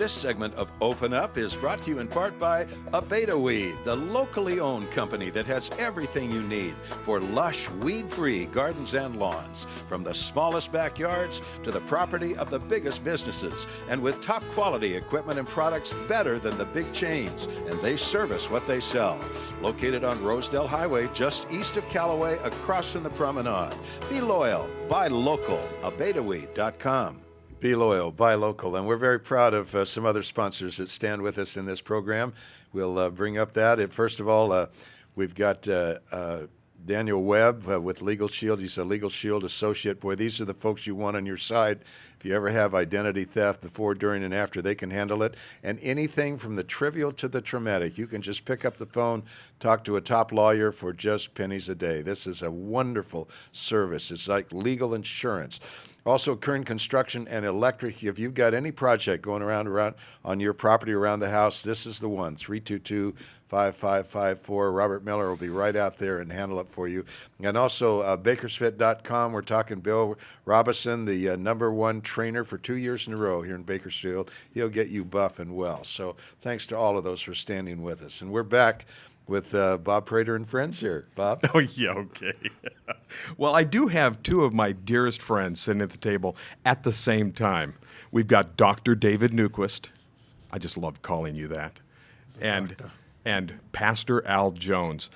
This segment of Open Up is brought to you in part by Abetaweed, the locally owned company that has everything you need for lush, weed-free gardens and lawns, from the smallest backyards to the property of the biggest businesses, and with top quality equipment and products better than the big chains, and they service what they sell. Located on Rosedale Highway, just east of Callaway, across from the promenade. Be loyal, buy local, Abetaweed.com. Be loyal, buy local. And we're very proud of some other sponsors that stand with us in this program. We'll bring up that. And first of all, we've got Daniel Webb with Legal Shield. He's a Legal Shield associate. Boy, these are the folks you want on your side. If you ever have identity theft before, during, and after, they can handle it. And anything from the trivial to the traumatic, you can just pick up the phone, talk to a top lawyer for just pennies a day. This is a wonderful service. It's like legal insurance. Also, Kern Construction and Electric. If you've got any project going around on your property around the house, this is the one, 322-5554. Robert Miller will be right out there and handle it for you. And also, Bakersfit.com. We're talking Bill Robison, the #1 trainer for 2 years in a row here in Bakersfield. He'll get you buff and well. So thanks to all of those for standing with us. And we're back with Bob Prater and friends here. Bob? Oh, yeah, okay. Well, I do have two of my dearest friends sitting at the table at the same time. We've got Dr. David Newquist. I just love calling you that. And Pastor Al Jones.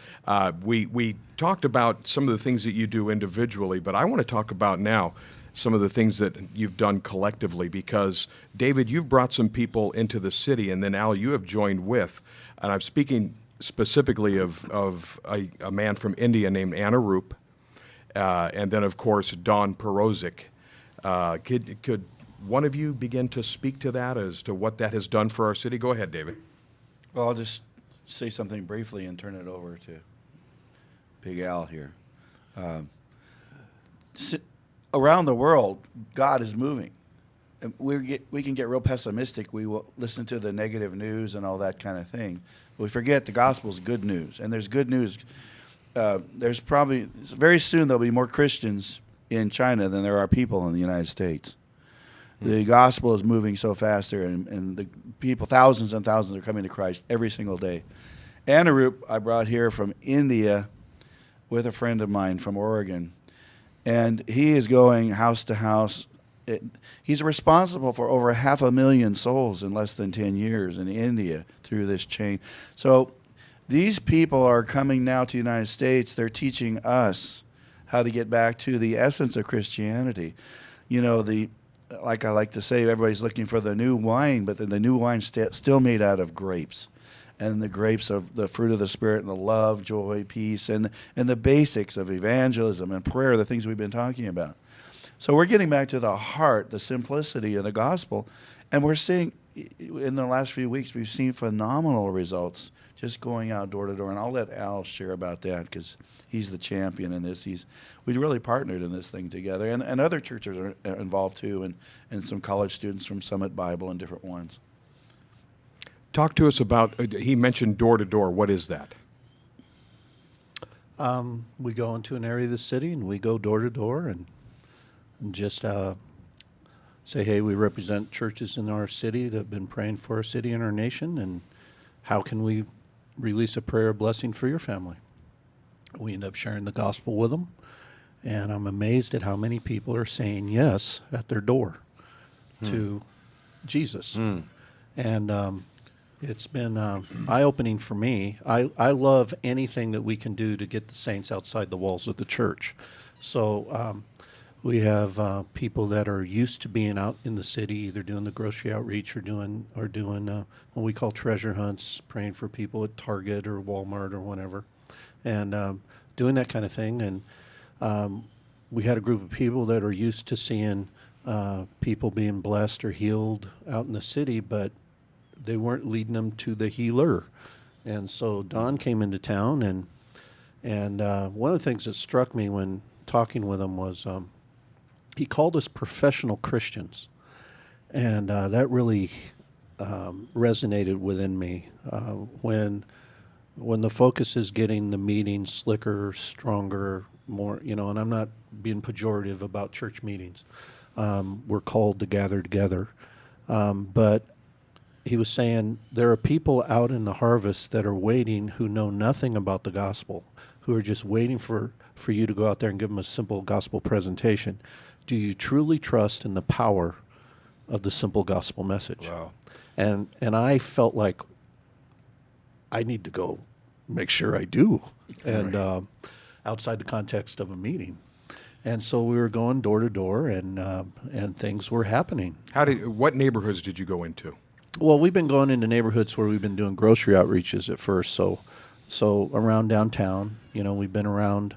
We talked about some of the things that you do individually, but I want to talk about now some of the things that you've done collectively, because, David, you've brought some people into the city, and then, Al, you have joined with, and I'm speaking specifically of a man from India named Anurup, and then, of course, Don Perozik. Could one of you begin to speak to that as to what that has done for our city? Go ahead, David. Well, I'll just say something briefly and turn it over to Big Al here. Around the world, God is moving. And we can get real pessimistic. We will listen to the negative news and all that kind of thing. We forget the gospel is good news, and there's good news. There's probably very soon there'll be more Christians in China than there are people in the United States. The gospel is moving so fast there, and the people, thousands and thousands, are coming to Christ every single day. Anurup, I brought here from India with a friend of mine from Oregon, and he is going house to house. He's responsible for over 500,000 souls in less than 10 years in India through this chain. So these people are coming now to the United States. They're teaching us how to get back to the essence of Christianity. You know, like I like to say, everybody's looking for the new wine, but the new wine's still made out of grapes. And the grapes of the fruit of the Spirit and the love, joy, peace, and the basics of evangelism and prayer, the things we've been talking about. So we're getting back to the heart, the simplicity of the gospel. And we're seeing, in the last few weeks, we've seen phenomenal results just going out door to door. And I'll let Al share about that because he's the champion in this. We really partnered in this thing together. And other churches are involved too, and some college students from Summit Bible and different ones. Talk to us about, he mentioned door to door. What is that? We go into an area of the city and we go door to door and just say, hey, we represent churches in our city that have been praying for our city and our nation, and how can we release a prayer of blessing for your family? We end up sharing the gospel with them, and I'm amazed at how many people are saying yes at their door to Jesus. And it's been eye-opening for me. I love anything that we can do to get the saints outside the walls of the church. So we have people that are used to being out in the city, either doing the grocery outreach or doing what we call treasure hunts, praying for people at Target or Walmart or whatever, and doing that kind of thing. And we had a group of people that are used to seeing people being blessed or healed out in the city, but they weren't leading them to the healer. And so Don came into town, and one of the things that struck me when talking with him was he called us professional Christians, and that really resonated within me. When the focus is getting the meeting slicker, stronger, more, and I'm not being pejorative about church meetings. We're called to gather together, but he was saying there are people out in the harvest that are waiting who know nothing about the gospel, who are just waiting for you to go out there and give them a simple gospel presentation. Do you truly trust in the power of the simple gospel message? Wow. And I felt like I need to go make sure I do, and outside the context of a meeting. And so we were going door to door, and things were happening. What neighborhoods did you go into? Well, we've been going into neighborhoods where we've been doing grocery outreaches at first. So around downtown, we've been around,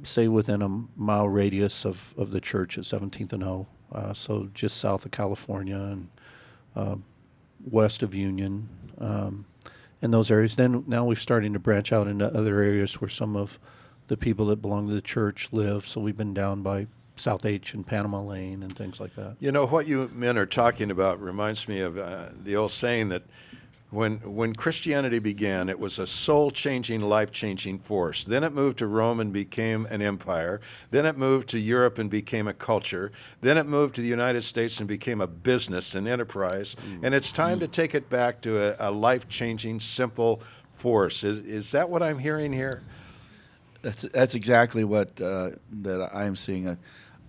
say within a mile radius of the church at 17th and O. So just south of California and west of Union, in those areas. Then now we're starting to branch out into other areas where some of the people that belong to the church live. So we've been down by South H and Panama Lane and things like that. You know, what you men are talking about reminds me of the old saying that when Christianity began, it was a soul-changing, life-changing force. Then it moved to Rome and became an empire. Then it moved to Europe and became a culture. Then it moved to the United States and became a business, an enterprise. And it's time to take it back to a life-changing, simple force. Is that what I'm hearing here? That's exactly what that I'm seeing.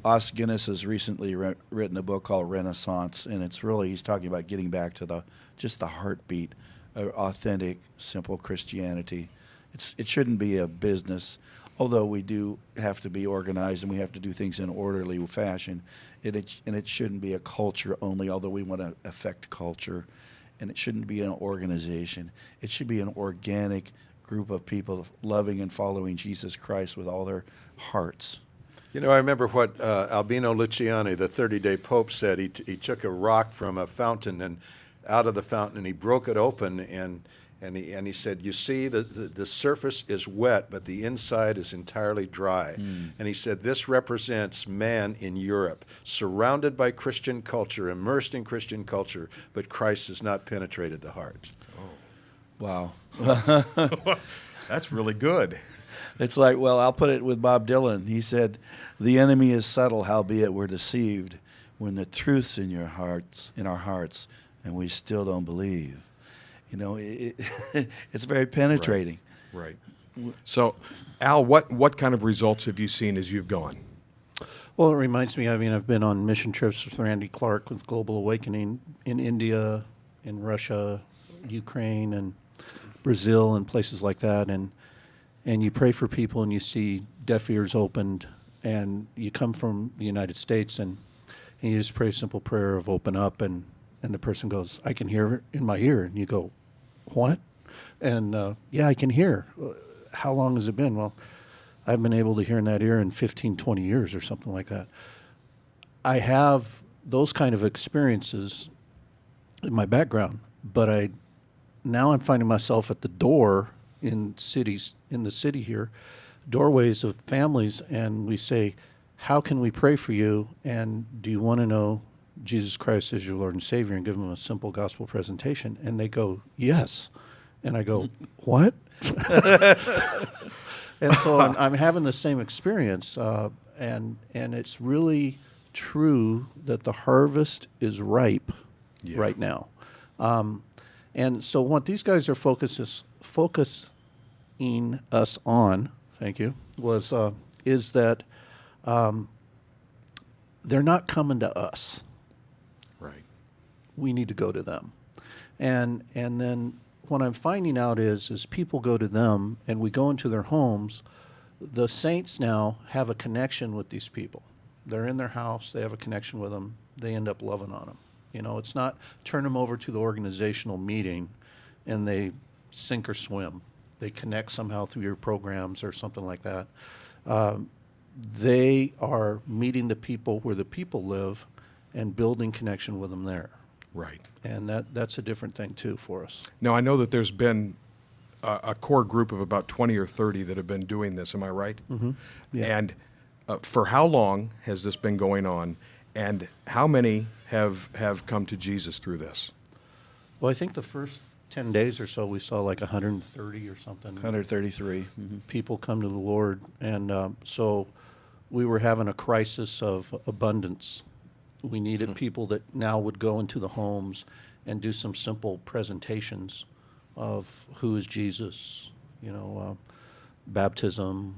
Os Guinness has recently written a book called Renaissance, and he's talking about getting back to just the heartbeat of authentic, simple Christianity. It shouldn't be a business, although we do have to be organized and we have to do things in orderly fashion. And it shouldn't be a culture only, although we want to affect culture. And it shouldn't be an organization. It should be an organic group of people loving and following Jesus Christ with all their hearts. You know, I remember what Albino Luciani, the 30-day Pope, said. He took a rock from a fountain and out of the fountain, and he broke it open, and he said, "You see, the surface is wet, but the inside is entirely dry." And he said, "This represents man in Europe, surrounded by Christian culture, immersed in Christian culture, but Christ has not penetrated the heart." Wow. That's really good. It's like, well, I'll put it with Bob Dylan. He said, "The enemy is subtle, howbeit we're deceived, when the truth's in our hearts, and we still don't believe." You know, it's very penetrating. Right. So, Al, what kind of results have you seen as you've gone? Well, it reminds me, I've been on mission trips with Randy Clark with Global Awakening in India, in Russia, Ukraine, and Brazil, and places like that. And you pray for people and you see deaf ears opened, and you come from the United States and you just pray a simple prayer of open up, and the person goes, "I can hear in my ear." And you go, "What?" And yeah, I can hear. How long has it been? Well, I've been able to hear in that ear in 15, 20 years or something like that. I have those kind of experiences in my background, but now I'm finding myself at the door in the city here, doorways of families, and we say, "How can we pray for you? And do you want to know Jesus Christ as your Lord and Savior?" And give them a simple gospel presentation. And they go, "Yes." And I go, "What?" And so I'm having the same experience, and it's really true that the harvest is ripe right now. And so what these guys are focusing us on, thank you, is that they're not coming to us. Right. We need to go to them. And then what I'm finding out is people go to them and we go into their homes. The saints now have a connection with these people. They're in their house, they have a connection with them, they end up loving on them. You know, it's not turn them over to the organizational meeting and they sink or swim. They connect somehow through your programs or something like that. They are meeting the people where the people live and building connection with them there. Right. And that's a different thing, too, for us. Now, I know that there's been a core group of about 20 or 30 that have been doing this. Am I right? Mm-hmm. Yeah. And for how long has this been going on, and how many have come to Jesus through this? Well, I think the first 10 days or so, we saw like 130 or something. 133. People come to the Lord. And so we were having a crisis of abundance. We needed people that now would go into the homes and do some simple presentations of who is Jesus, baptism,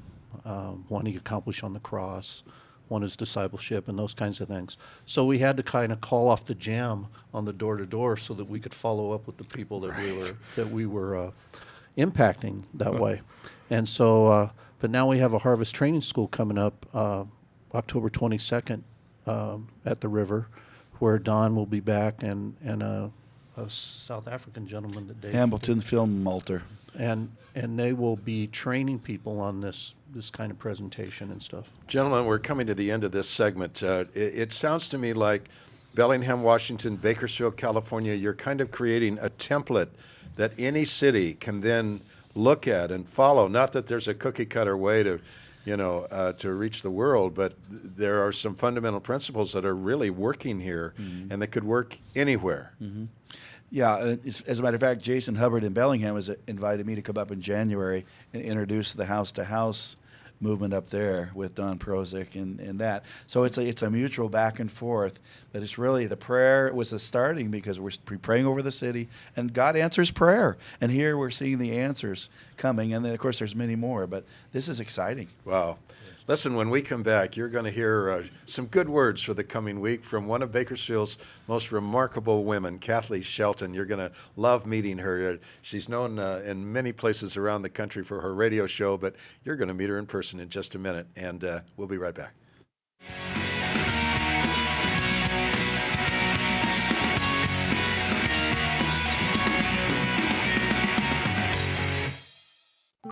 what he accomplished on the cross, one is discipleship, and those kinds of things. So we had to kind of call off the jam on the door to door so that we could follow up with the people that we were impacting that way. And so, but now we have a Harvest Training School coming up October 22nd at the river, where Don will be back and a South African gentleman that Dave Hamilton Film Malter. and they will be training people on this kind of presentation and stuff. Gentlemen, we're coming to the end of this segment. It sounds to me like Bellingham, Washington, Bakersfield, California, you're kind of creating a template that any city can then look at and follow. Not that there's a cookie cutter way to reach the world, but there are some fundamental principles that are really working here, and that could work anywhere. Yeah, as a matter of fact, Jason Hubbard in Bellingham has invited me to come up in January and introduce the house-to-house movement up there with Don Prozik and that. So it's a mutual back and forth, but it's really the prayer was the starting because we're praying over the city, and God answers prayer. And here we're seeing the answers coming, and then, of course, there's many more, but this is exciting. Wow. Listen, when we come back, you're going to hear some good words for the coming week from one of Bakersfield's most remarkable women, Kathleen Shelton. You're going to love meeting her. She's known in many places around the country for her radio show, but you're going to meet her in person in just a minute, and we'll be right back.